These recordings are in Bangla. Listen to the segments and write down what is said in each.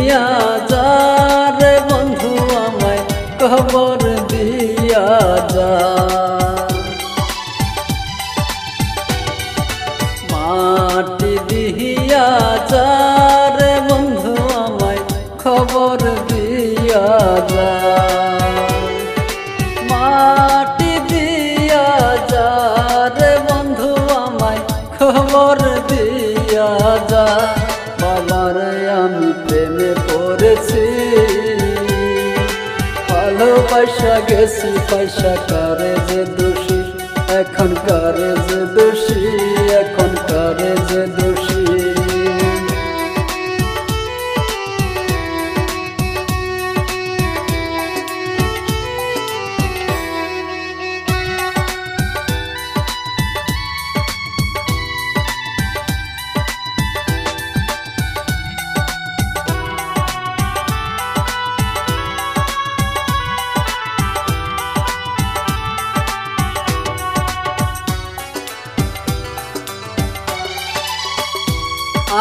দিয়া যা রে বন্ধু আমায় খবর দিয়া যা। মাটি দিয়া যা রে বন্ধু আমায় খবর দিয়া যা। মাটি দিয়া যা রে বন্ধু আমায় খবর দিয়া যা। বাবার আমি প্রেমে পড়েছি, ভালোবাসা গেছি পয়সা কারে যে দোষী, এখন কারে যে দোষী, এখন কারে যে দোষী।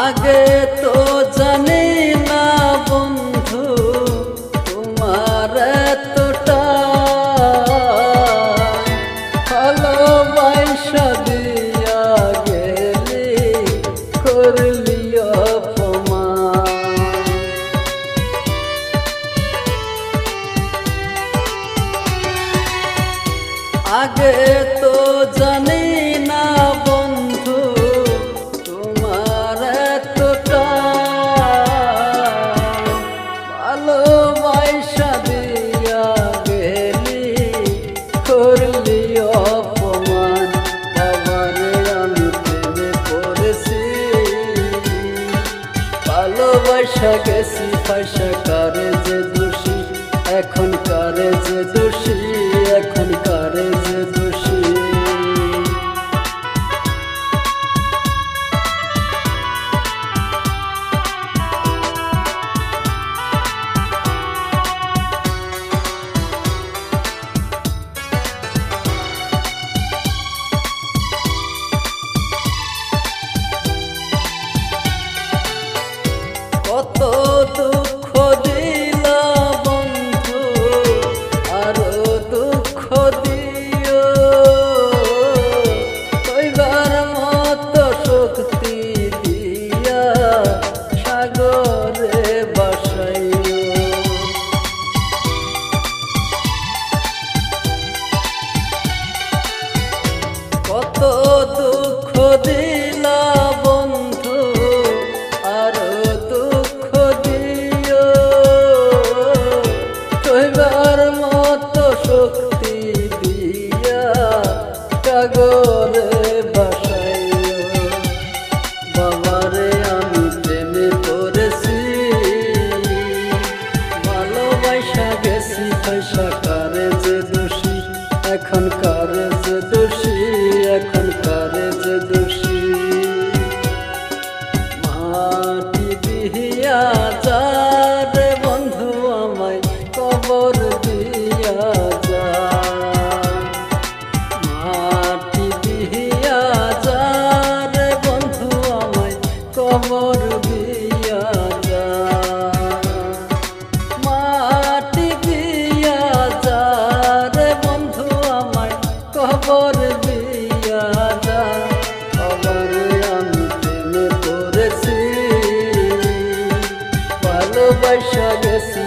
আগে তো জানি না বন্ধু তোমার এতটা, ভালোবাসা দিয়া গেলি করলি অপমান। আগে তো জানি না বন্ধু ভালোবাসা দিয়া গেলি করলি অপমান। বাবারে আমি প্রেমে পড়েছি, ভালোবাসা গেছি পয়সা কারে যে দোষী, এখন কারে যে দোষী, এখন কারে যে দোষী। কত দুঃখ দিলা বন্ধু আরো দুঃখ দিও, কইবার মতো শক্তি দিয়া সাগরে বাসাইও। কত দুঃখ দিলা বন্ধু আরো দুঃখ দিও, কইবার মতো শক্তি দিয়া সাগরে বাসাইও। বাবারে আমি প্রেমে পড়েছি, ভালোবাসা গেছি পয়সা কারে যে দোষী, এখন কারে যে দোষী, এখন কারে যে দোষী। মাটি দিয়া যা রে বন্ধু আমায় কবর দিয়া যা। মাটি দিয়া যা রে বন্ধু আমায় কবর দিয়া যা। মাটি দিয়া যা রে বন্ধু আমায় কবর দিয়া যা। আবার আমি প্রেমে পড়েছি, ভালোবাসা গেছি।